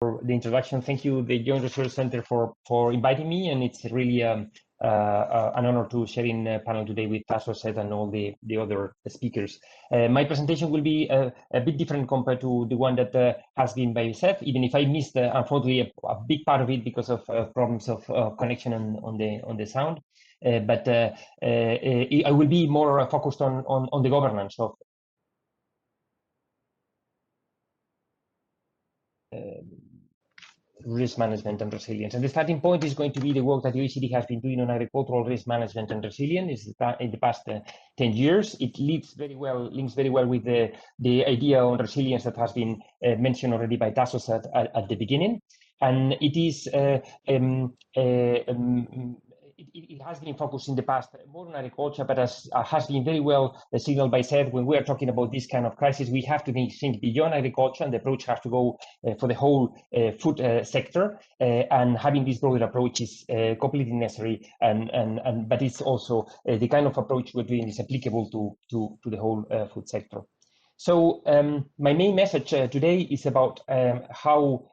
the introduction. Thank you, the Joint Research Center, for inviting me, and it's really an honor to share in a panel today with Jesús and all the other speakers. My presentation will be a bit different compared to the one that has been by Seth, even if I missed, unfortunately, a big part of it because of problems of connection on the sound. But I will be more focused on the governance of risk management and resilience. And the starting point is going to be the work that the OECD has been doing on agricultural risk management and resilience in the past 10 years. It links very well with the idea on resilience that has been mentioned already by Jesús at the beginning. And it is it has been focused in the past more on agriculture, but as has been very well signaled by Seth, when we are talking about this kind of crisis, we have to think beyond agriculture, and the approach has to go for the whole food sector. And having this broader approach is completely necessary, but it's also the kind of approach we're doing is applicable to the whole food sector. So my main message today is about how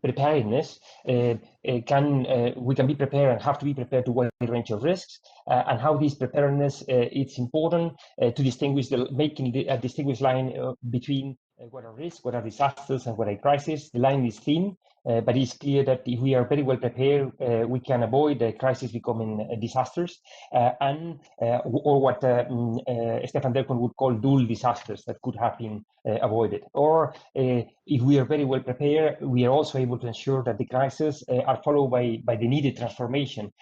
preparedness we can be prepared and have to be prepared to a wide range of risks, and how this preparedness it's important to distinguish making a distinguished line between what are risks, what are disasters, and what are crises. The line is thin, but it's clear that if we are very well prepared, we can avoid the crisis becoming disasters, or what Stefan Delcon would call dual disasters that could have been avoided. Or if we are very well prepared, we are also able to ensure that the crises are followed by the needed transformation,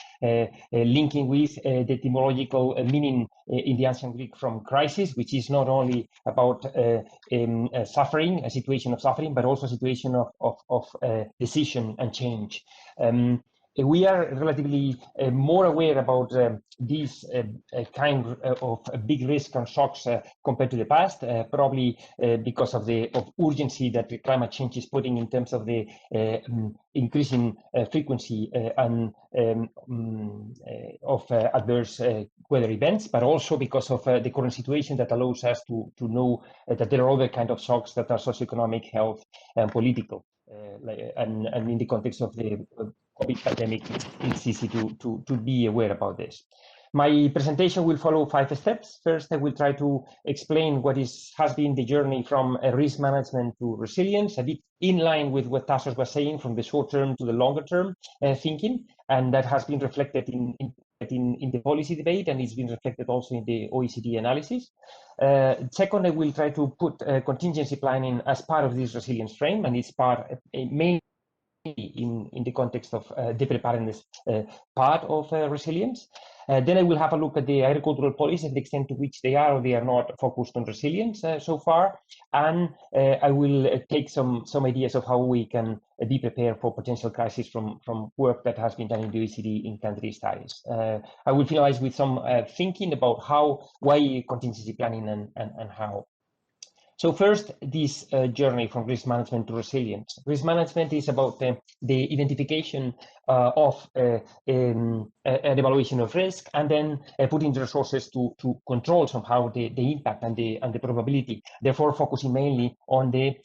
linking with the etymological meaning in the ancient Greek from crisis, which is not only about suffering, a situation of suffering, but also a situation of decision and change. We are relatively more aware about these kind of big risk and shocks compared to the past, probably because of the urgency that the climate change is putting in terms of the increasing frequency and of adverse weather events, but also because of the current situation that allows us to know that there are other kind of shocks that are socioeconomic, health, and political. And in the context of the COVID pandemic, it's easy to be aware about this. My presentation will follow 5 steps. First, I will try to explain what has been the journey from risk management to resilience, a bit in line with what Jesús was saying, from the short term to the longer term thinking, and that has been reflected in the policy debate, and it's been reflected also in the OECD analysis. Second, I will try to put contingency planning as part of this resilience frame, and it's part mainly in the context of the preparedness part of resilience. Then I will have a look at the agricultural policies and the extent to which they are or they are not focused on resilience so far. And I will take some ideas of how we can be prepared for potential crisis from work that has been done in the OECD in country studies. I will finalize with some thinking about why contingency planning and how. So first, this journey from risk management to resilience. Risk management is about the identification of an evaluation of risk, and then putting the resources to control somehow the impact and the probability. Therefore, focusing mainly on the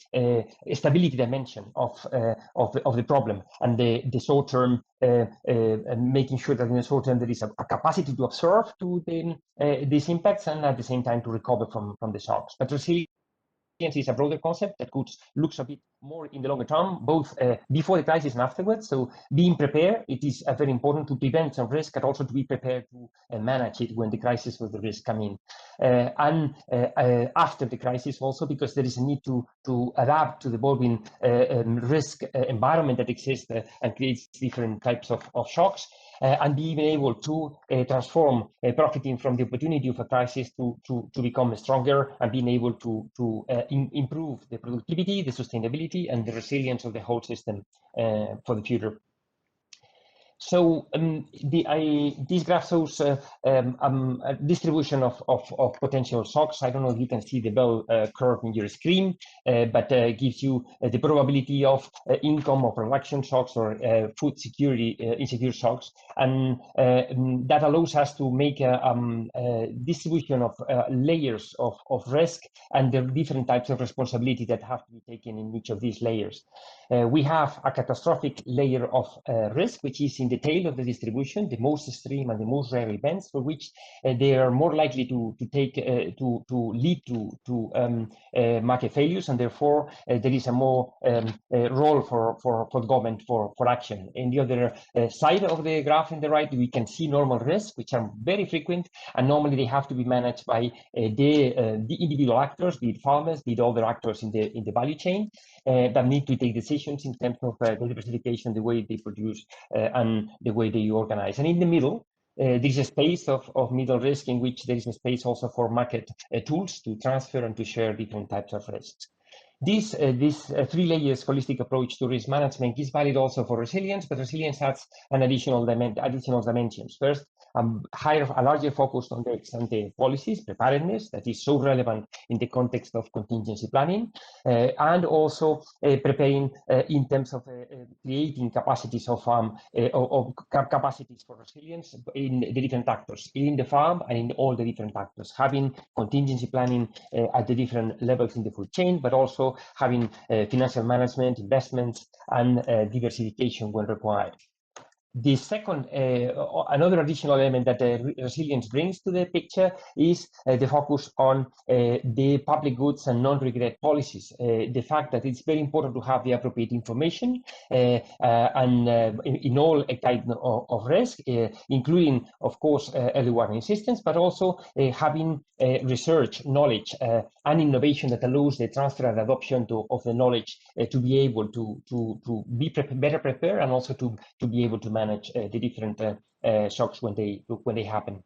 stability dimension of the problem and the short term, and making sure that in the short term there is a capacity to absorb these impacts, and at the same time to recover from the shocks. But resilience is a broader concept that looks a bit more in the longer term, both before the crisis and afterwards. So being prepared, it is very important to prevent some risk, and also to be prepared to manage it when the crisis or the risk come in. And after the crisis also, because there is a need to adapt to the evolving risk environment that exists and creates different types of shocks. And being able to transform, profiting from the opportunity of a crisis to become stronger, and being able to improve the productivity, the sustainability, and the resilience of the whole system for the future. So this graph shows a distribution of potential shocks. I don't know if you can see the bell curve in your screen, but gives you the probability of income or production shocks or food security insecure shocks, and that allows us to make a distribution of layers of risk and the different types of responsibility that have to be taken in each of these layers. We have a catastrophic layer of risk, which is in the tail of the distribution, the most extreme and the most rare events, for which they are more likely to lead to market failures, and therefore there is a more role for government for action. In the other side of the graph in the right, we can see normal risks, which are very frequent, and normally they have to be managed by the individual actors, be it farmers, be it other actors in the value chain, that need to take decisions in terms of the diversification, the way they produce, and the way they organize. And in the middle, there is a space of middle risk in which there is a space also for market tools to transfer and to share different types of risks. This three layers holistic approach to risk management is valid also for resilience, but resilience adds an additional dimensions. First, a larger focus on the ex-ante policies, preparedness, that is so relevant in the context of contingency planning, and also preparing in terms of creating capacities capacities for resilience in the different actors, in the farm and in all the different actors, having contingency planning at the different levels in the food chain, but also having financial management, investments, and diversification when required. The second, another additional element that resilience brings to the picture is the focus on the public goods and non-regret policies. The fact that it's very important to have the appropriate information and in all types of risk, including, of course, early warning systems, but also having research, knowledge, and innovation that allows the transfer and adoption of the knowledge to be able to be better prepared, and also to be able to manage the different shocks when they happen.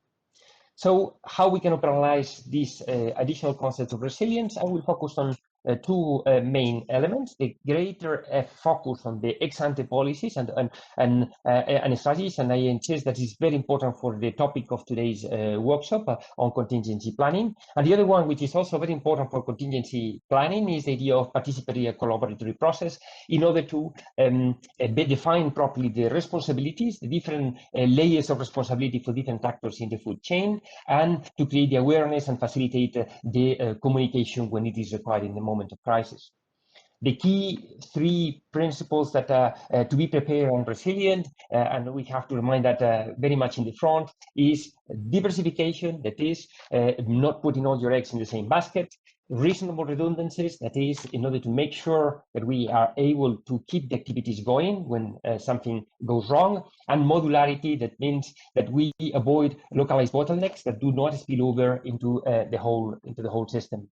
So how we can operationalize these additional concepts of resilience? I will focus on two main elements: the greater focus on the ex-ante policies and strategies, and I insist that is very important for the topic of today's workshop on contingency planning. And the other one, which is also very important for contingency planning, is the idea of participatory and collaboratory process, in order to define properly the responsibilities, the different layers of responsibility for different actors in the food chain, and to create the awareness and facilitate the communication when it is required in the moment of crisis. The key three principles that to be prepared and resilient, and we have to remind that very much in the front, is diversification, that is not putting all your eggs in the same basket; reasonable redundancies, that is in order to make sure that we are able to keep the activities going when something goes wrong; and modularity, that means that we avoid localized bottlenecks that do not spill over into the whole system.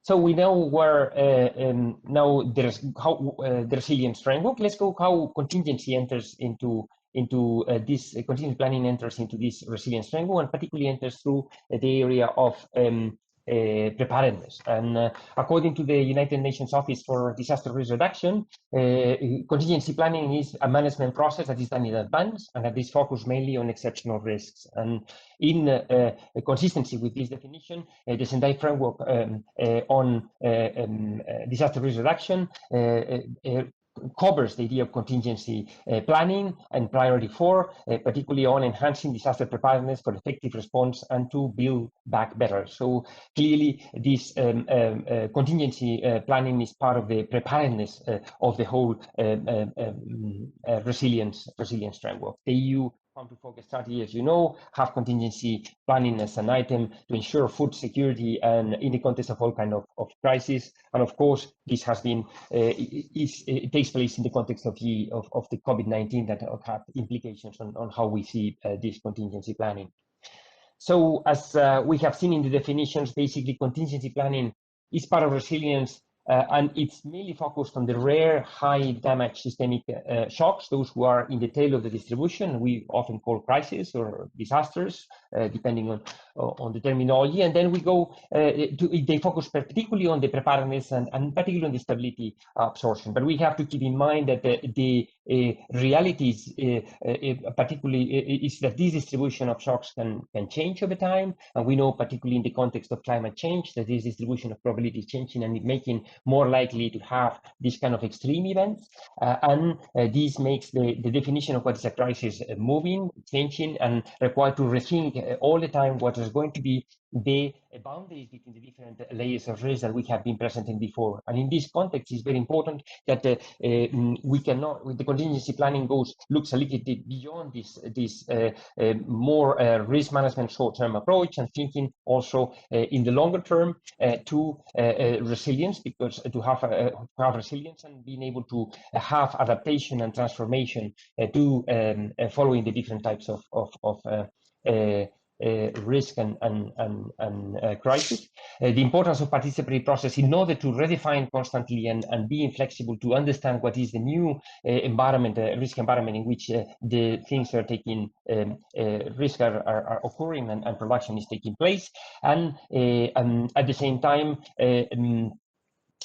So we know where now there's how the resilience framework. Let's go how contingency enters into this contingency planning enters into this resilience framework, and particularly enters through the area of preparedness. And according to the United Nations Office for Disaster Risk Reduction, contingency planning is a management process that is done in advance and that is focused mainly on exceptional risks. And in consistency with this definition, the Sendai framework on disaster risk reduction covers the idea of contingency planning and priority 4, particularly on enhancing disaster preparedness for effective response and to build back better. So clearly, this contingency planning is part of the preparedness of the whole resilience framework. The EU to focus strategy, as you know, have contingency planning as an item to ensure food security and in the context of all kind of crisis. And of course, this has been it takes place in the context of the COVID-19 that have implications on how we see this contingency planning. So as we have seen in the definitions, basically contingency planning is part of resilience. And it's mainly focused on the rare, high damage systemic shocks, those who are in the tail of the distribution. We often call crises or disasters, depending on the terminology. And then we go they focus particularly on the preparedness and particularly on the stability absorption. But we have to keep in mind that the reality is particularly is that this distribution of shocks can change over time, and we know particularly in the context of climate change that this distribution of probability is changing and making more likely to have this kind of extreme events, and this makes the definition of what is a crisis moving, changing, and required to rethink all the time what is going to be the boundaries between the different layers of risk that we have been presenting before. And in this context, it's very important that we cannot, with the contingency planning looks a little bit beyond this more risk management short-term approach, and thinking also in the longer term to resilience, because to have resilience and being able to have adaptation and transformation to following the different types of risk and crisis. The importance of participatory process in order to redefine constantly and being flexible to understand what is the new environment, risk environment in which the things are taking, risk are occurring and production is taking place. And at the same time,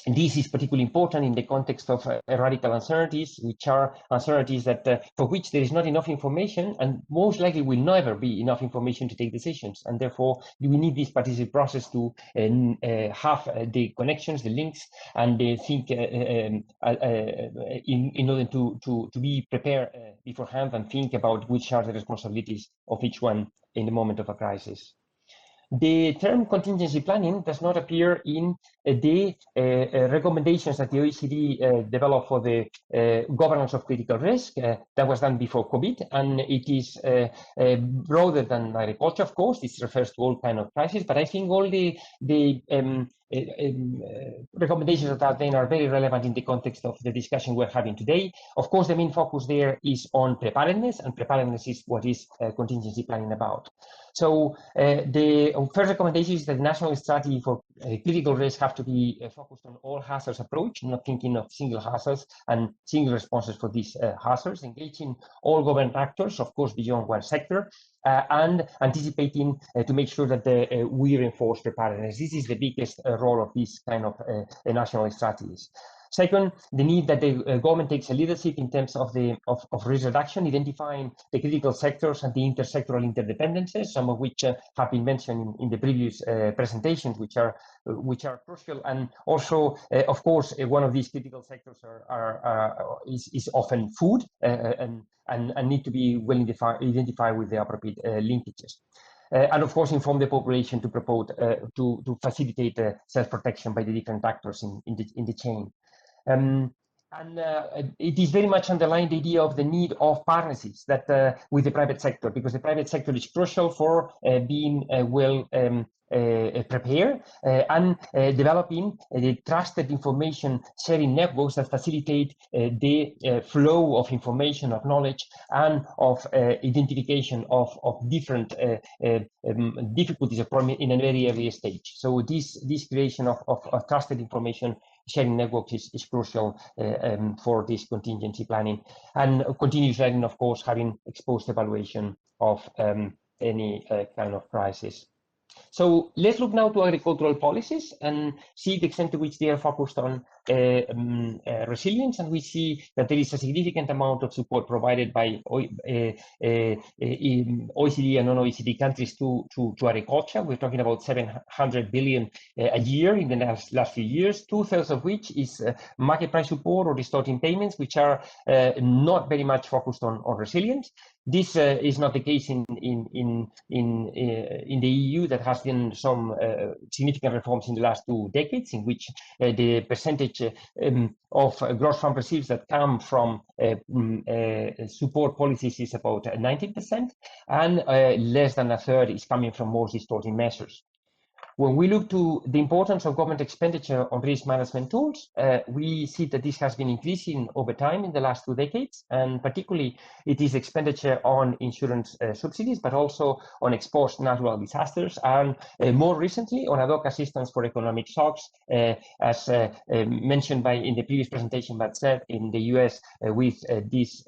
this is particularly important in the context of radical uncertainties, which are uncertainties that for which there is not enough information, and most likely will never be enough information to take decisions. And therefore, we need this participatory process to have the connections, the links, and think in order to be prepared beforehand and think about which are the responsibilities of each one in the moment of a crisis. The term contingency planning does not appear in the recommendations that the OECD developed for the governance of critical risk. That was done before COVID, and it is broader than agriculture, of course. This refers to all kinds of crises, but I think all the recommendations that are then are very relevant in the context of the discussion we're having today. Of course, the main focus there is on preparedness, and preparedness is what is contingency planning about. So the first recommendation is that the national strategy for critical risks have to be focused on all hazards approach, not thinking of single hazards and single responses for these hazards, engaging all government actors, of course, beyond one sector, and anticipating to make sure that we reinforce preparedness. This is the biggest role of these kind of national strategies. Second, the need that the government takes a leadership in terms of risk reduction, identifying the critical sectors and the intersectoral interdependencies, some of which have been mentioned in the previous presentations, which are crucial. And also, of course, one of these critical sectors is often food, and need to be well identified with the appropriate linkages. And of course, inform the population to propose to facilitate self-protection by the different actors in the chain. It is very much underlined the idea of the need of partnerships that with the private sector, because the private sector is crucial for being well prepared and developing the trusted information sharing networks that facilitate the flow of information, of knowledge, and of identification of different difficulties of problem in a very early stage. So this creation of trusted information sharing networks is crucial for this contingency planning, and continuous learning, of course, having exposed evaluation of any kind of crisis. So let's look now to agricultural policies and see the extent to which they are focused on resilience, and we see that there is a significant amount of support provided by OECD and non-OECD countries to agriculture. We're talking about 700 billion a year in the last few years, 2/3 of which is market price support or distorting payments, which are not very much focused on resilience. This is not the case in the EU, that has been some significant reforms in the last 2 decades, in which the percentage of gross farm receipts that come from support policies is about 19%, and less than 1/3 is coming from more distorting measures. When we look to the importance of government expenditure on risk management tools, we see that this has been increasing over time in the last 2 decades, and particularly it is expenditure on insurance subsidies, but also on exposed natural disasters, and more recently on ad hoc assistance for economic shocks, as mentioned in the previous presentation, but said in the US with this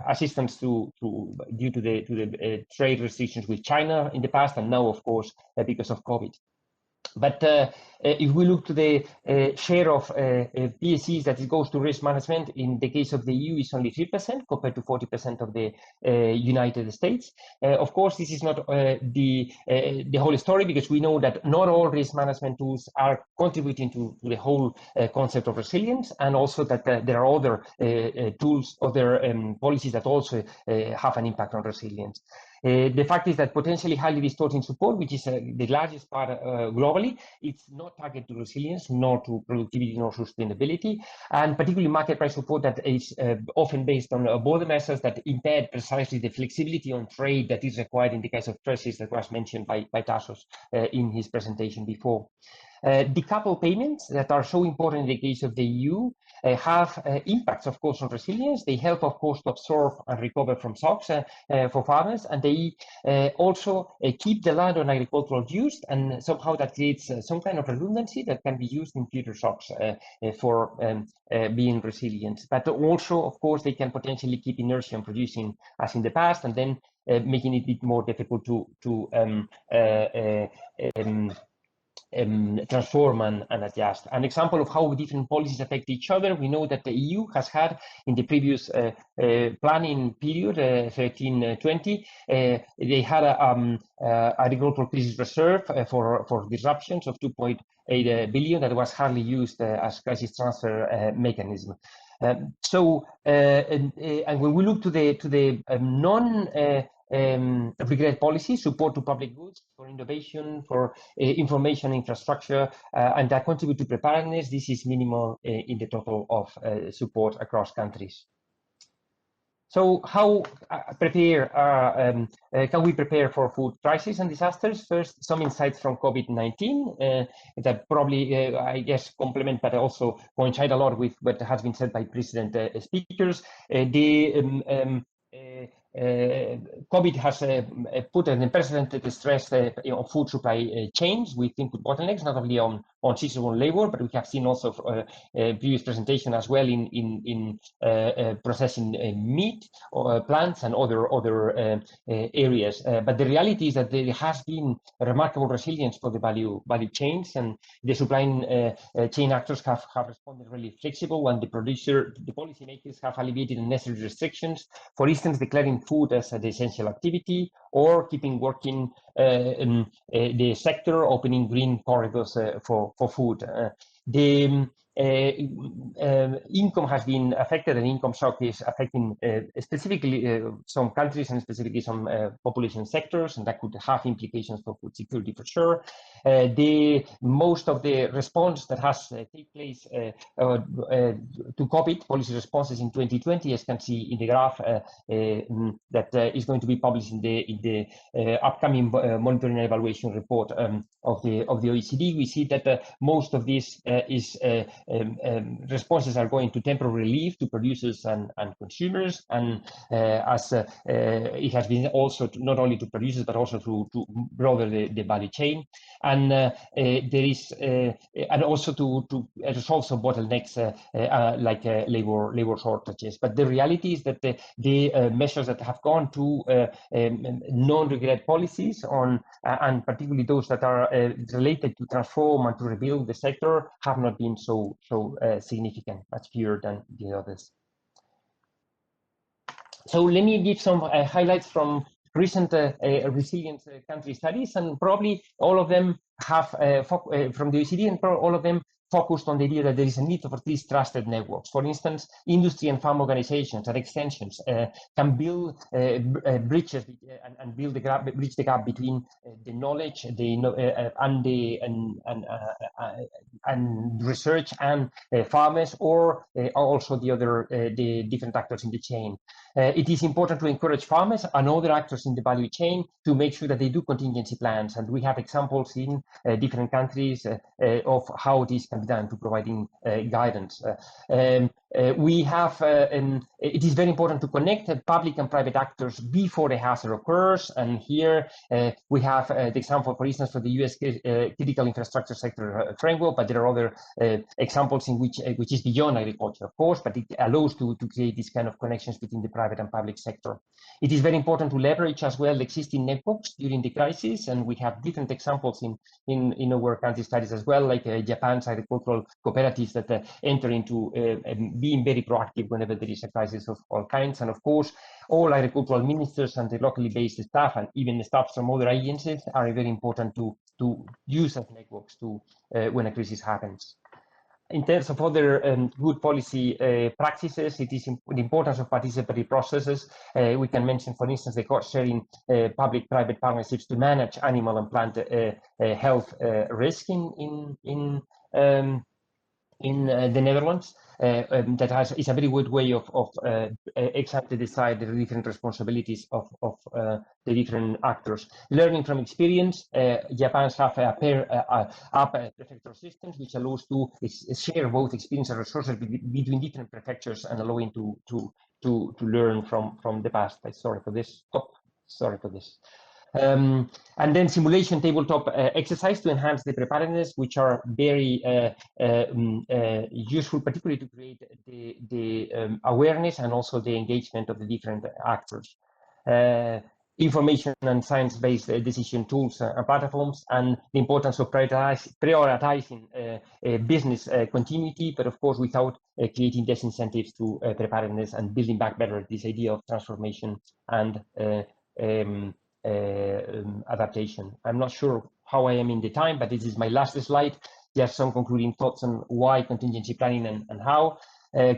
assistance due to the trade restrictions with China in the past, and now, of course, because of COVID. But if we look to the share of PSCs that it goes to risk management, in the case of the EU, is only 3% compared to 40% of the United States. Of course, this is not the whole story, because we know that not all risk management tools are contributing to the whole concept of resilience, and also that there are other tools, other policies that also have an impact on resilience. The fact is that potentially highly distorting support, which is the largest part globally, it's not targeted to resilience, nor to productivity, nor sustainability, and particularly market price support that is often based on border measures that impede precisely the flexibility on trade that is required in the case of stresses that was mentioned by Tassos in his presentation before. Decoupled payments that are so important in the case of the EU have impacts, of course, on resilience. They help, of course, to absorb and recover from shocks for farmers, and they also keep the land on agricultural use, and somehow that creates some kind of redundancy that can be used in future shocks for being resilient. But also, of course, they can potentially keep inertia on producing as in the past, and then making it a bit more difficult to transform and adjust. An example of how different policies affect each other, we know that the EU has had in the previous planning period, 13-20, they had a agricultural crisis reserve for disruptions of 2.8 billion that was hardly used as crisis transfer mechanism. And when we look to the non-regret policy, support to public goods, for innovation, for information infrastructure, and that contribute to preparedness, this is minimal in the total of support across countries. So how can we prepare for food crisis and disasters? First, some insights from COVID-19 that probably, I guess, complement but also coincide a lot with what has been said by precedent speakers. COVID has put an unprecedented stress on food supply chains with input bottlenecks, not only on seasonal labor, but we have seen also previous presentation as well in processing meat or plants and other areas. But the reality is that there has been a remarkable resilience for the value chains, and the supply chain actors have responded really flexible, and the policymakers have alleviated unnecessary restrictions. For instance, declaring food as an essential activity, or keeping working the sector, opening green corridors for food. The income has been affected, and income shock is affecting specifically some countries and specifically some population sectors, and that could have implications for food security for sure. Most of the response that has taken place to COVID policy responses in 2020, as you can see in the graph that is going to be published in the upcoming monitoring and evaluation report of the OECD, we see that most of this is responses are going to temporary relief to producers and consumers, and as it has been also not only to producers but also to broader the value chain, and there is and also to resolve some bottlenecks like labor shortages. But the reality is that the measures that have gone to non-regret policies on and particularly those that are related to transform and to rebuild the sector have not been so significant, much fewer than the others. So let me give some highlights from recent resilience country studies, and probably all of them have from the OECD, and all of them focused on the idea that there is a need for these trusted networks. For instance, industry and farm organizations and extensions can build bridges and bridge the gap between the knowledge, and research and farmers, or also the different actors in the chain. It is important to encourage farmers and other actors in the value chain to make sure that they do contingency plans, and we have examples in different countries of how this can be done to providing guidance. We have, it is very important to connect public and private actors before a hazard occurs. And here we have the example, for instance, for the US critical infrastructure sector framework, but there are other examples in which is beyond agriculture, of course, but it allows to create these kind of connections between the private and public sector. It is very important to leverage as well existing networks during the crisis, and we have different examples in our country studies as well, like Japan's agricultural cooperatives that enter into being very proactive whenever there is a crisis of all kinds. And of course, all agricultural ministers and the locally based staff, and even the staff from other agencies, are very important to use as networks to when a crisis happens. In terms of other good policy practices, it is the importance of participatory processes. We can mention, for instance, the cost-sharing public-private partnerships to manage animal and plant health risk in the Netherlands. That is a very good way of exactly decide the different responsibilities of the different actors. Learning from experience, Japan's have a prefecture systems which allows to share both experience and resources between different prefectures and allowing to learn from the past. Sorry for this. Oh, sorry for this. And then simulation tabletop exercise to enhance the preparedness, which are very useful, particularly to create the awareness and also the engagement of the different actors. Information and science-based decision tools and platforms, and the importance of prioritizing business continuity, but of course without creating disincentives to preparedness and building back better this idea of transformation and adaptation. I'm not sure how I am in the time, but this is my last slide. Just some concluding thoughts on why contingency planning and how.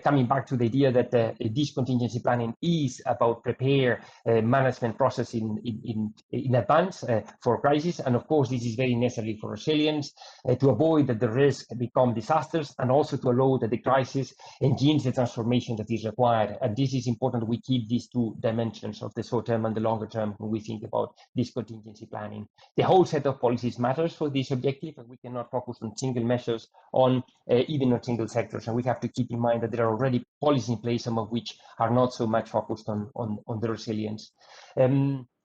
Coming back to the idea that this contingency planning is about prepare management process in advance for crisis, and of course this is very necessary for resilience to avoid that the risk become disasters, and also to allow that the crisis engenders the transformation that is required. And this is important. We keep these two dimensions of the short term and the longer term when we think about this contingency planning. The whole set of policies matters for this objective, and we cannot focus on single measures on even on single sectors, and we have to keep in mind that there are already policies in place, some of which are not so much focused on the resilience.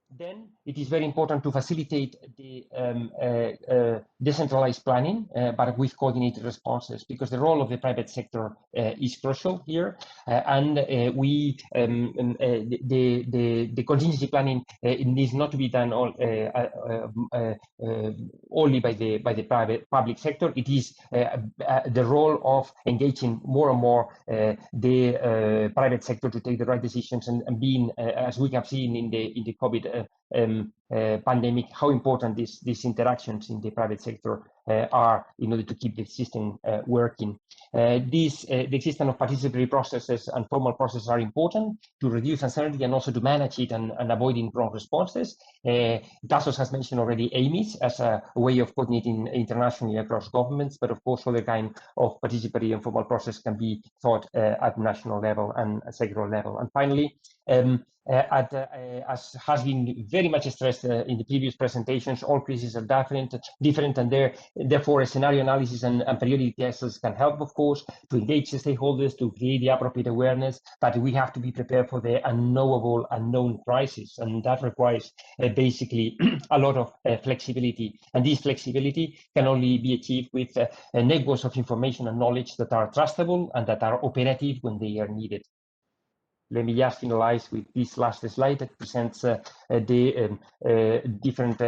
Then it is very important to facilitate the decentralized planning, but with coordinated responses, because the role of the private sector is crucial here. And the contingency planning needs not to be done only by the public sector. It is the role of engaging more and more the private sector to take the right decisions, and being, as we have seen in the COVID pandemic, how important these interactions in the private sector are in order to keep the system working. The existence of participatory processes and formal processes are important to reduce uncertainty and also to manage it and avoiding wrong responses. Jesús has mentioned already AMIS as a way of coordinating internationally across governments, but of course other kind of participatory and formal process can be thought at national level and sectoral level. And finally, as has been very much stressed in the previous presentations, all crises are different, and therefore a scenario analysis and periodic tests can help, of course, to engage the stakeholders, to create the appropriate awareness, but we have to be prepared for the unknown crisis, and that requires basically a lot of flexibility, and this flexibility can only be achieved with networks of information and knowledge that are trustable and that are operative when they are needed. Let me just finalize with this last slide that presents the different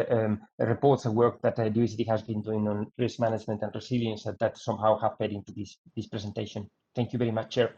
reports and work that the OECD has been doing on risk management and resilience that somehow have fed into this presentation. Thank you very much, Chair.